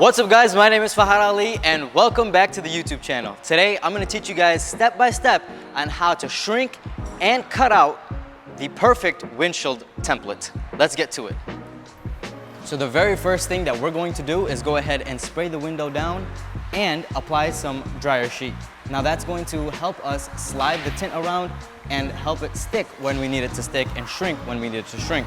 What's up guys, my name is Fahad Ali and welcome back to the YouTube channel. Today I'm going to teach you guys step by step on how to shrink and cut out the perfect windshield template. Let's get to it. So the very first thing that we're going to do is go ahead and spray the window down and apply some dryer sheet. Now that's going to help us slide the tint around and help it stick when we need it to stick and shrink when we need it to shrink.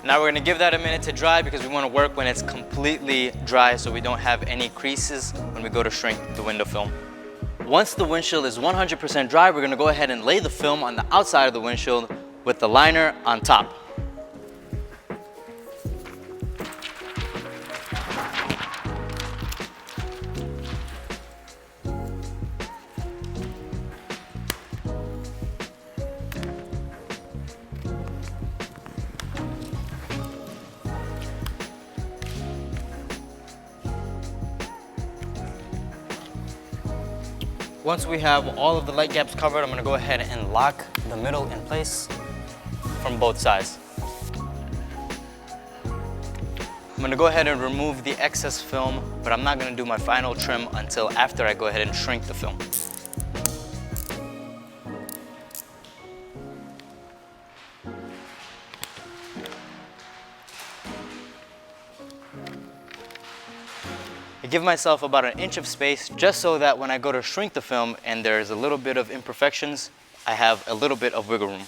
Now we're going to give that a minute to dry because we want to work when it's completely dry so we don't have any creases when we go to shrink the window film. Once the windshield is 100% dry, we're going to go ahead and lay the film on the outside of the windshield with the liner on top. Once we have all of the light gaps covered, I'm going to go ahead and lock the middle in place from both sides. I'm going to go ahead and remove the excess film, but I'm not going to do my final trim until after I go ahead and shrink the film. I give myself about an inch of space just so that when I go to shrink the film and there's a little bit of imperfections, I have a little bit of wiggle room.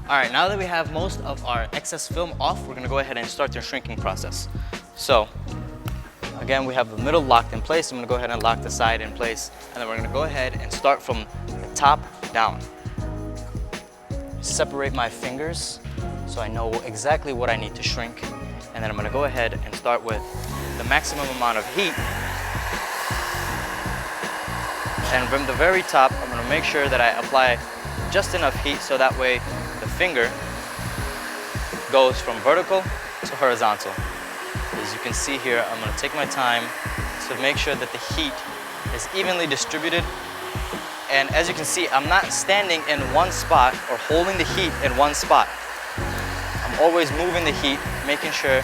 All right, now that we have most of our excess film off, we're gonna go ahead and start the shrinking process. So, again, we have the middle locked in place. I'm gonna go ahead and lock the side in place, and then we're gonna go ahead and start from the top down. Separate my fingers so I know exactly what I need to shrink, and then I'm gonna go ahead and start with the maximum amount of heat. And from the very top, I'm gonna make sure that I apply just enough heat so that way the finger goes from vertical to horizontal. As you can see here, I'm going to take my time to make sure that the heat is evenly distributed. And as you can see, I'm not standing in one spot or holding the heat in one spot. I'm always moving the heat, making sure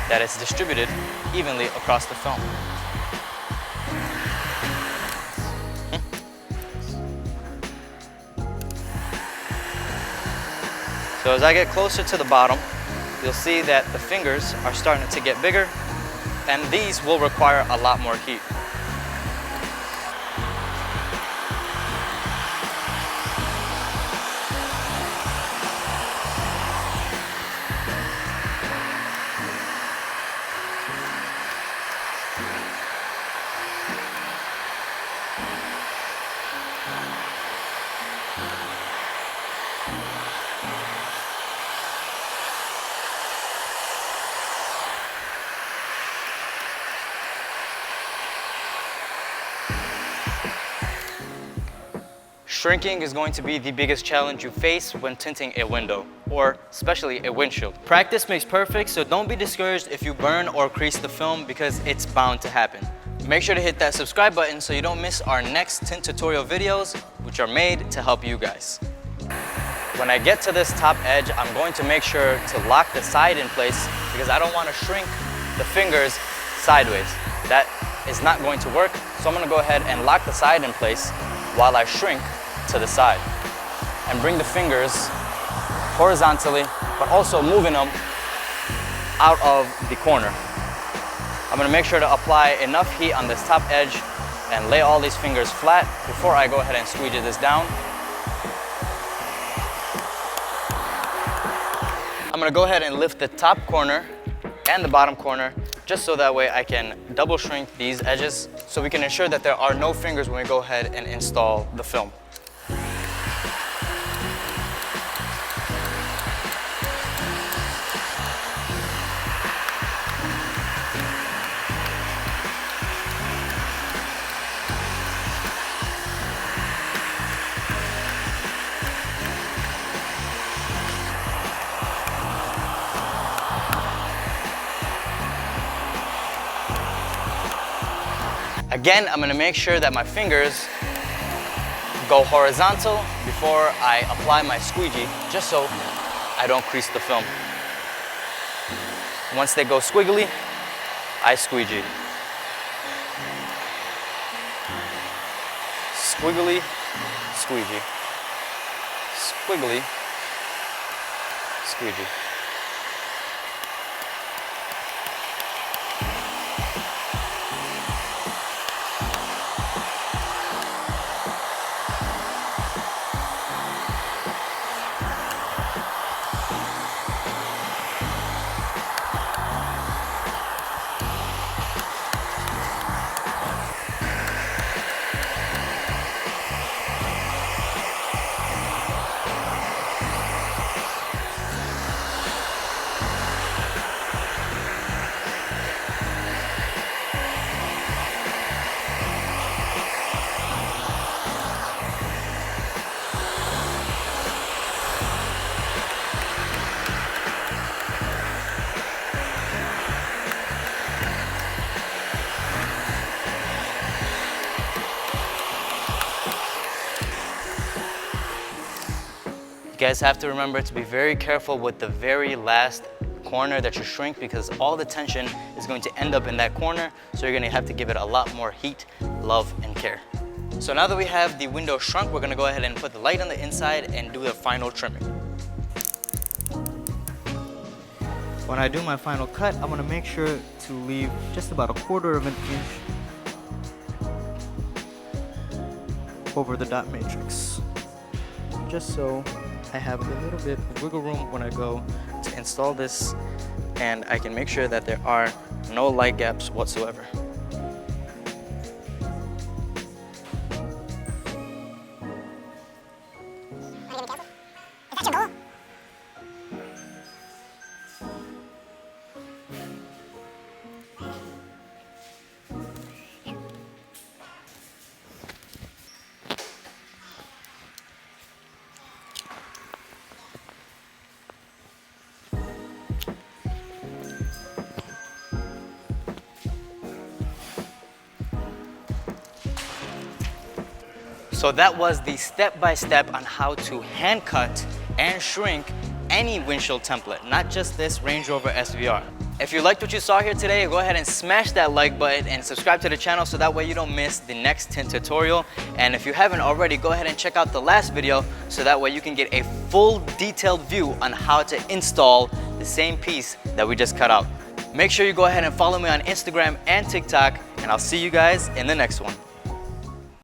that it's distributed evenly across the film. So as I get closer to the bottom, you'll see that the fingers are starting to get bigger, and these will require a lot more heat. Shrinking is going to be the biggest challenge you face when tinting a window, or especially a windshield. Practice makes perfect, so don't be discouraged if you burn or crease the film because it's bound to happen. Make sure to hit that subscribe button so you don't miss our next tint tutorial videos, which are made to help you guys. When I get to this top edge, I'm going to make sure to lock the side in place because I don't want to shrink the fingers sideways. That is not going to work, so I'm going to go ahead and lock the side in place while I shrink to the side and bring the fingers horizontally, but also moving them out of the corner. I'm going to make sure to apply enough heat on this top edge and lay all these fingers flat before I go ahead and squeegee this down. I'm going to go ahead and lift the top corner and the bottom corner just so that way I can double shrink these edges so we can ensure that there are no fingers when we go ahead and install the film. Again, I'm gonna make sure that my fingers go horizontal before I apply my squeegee, just so I don't crease the film. Once they go squiggly, I squeegee. Squiggly, squeegee. Squiggly, squeegee. You guys have to remember to be very careful with the very last corner that you shrink, because all the tension is going to end up in that corner, so you're going to have to give it a lot more heat, love, and care. So now that we have the window shrunk, we're going to go ahead and put the light on the inside and do the final trimming. When I do my final cut, I'm going to make sure to leave just about 1/4 of an inch over the dot matrix, just so I have a little bit of wiggle room when I go to install this, and I can make sure that there are no light gaps whatsoever. So that was the step-by-step on how to hand cut and shrink any windshield template, not just this Range Rover SVR. If you liked what you saw here today, go ahead and smash that like button and subscribe to the channel so that way you don't miss the next tint tutorial. And if you haven't already, go ahead and check out the last video so that way you can get a full detailed view on how to install the same piece that we just cut out. Make sure you go ahead and follow me on Instagram and TikTok, and I'll see you guys in the next one.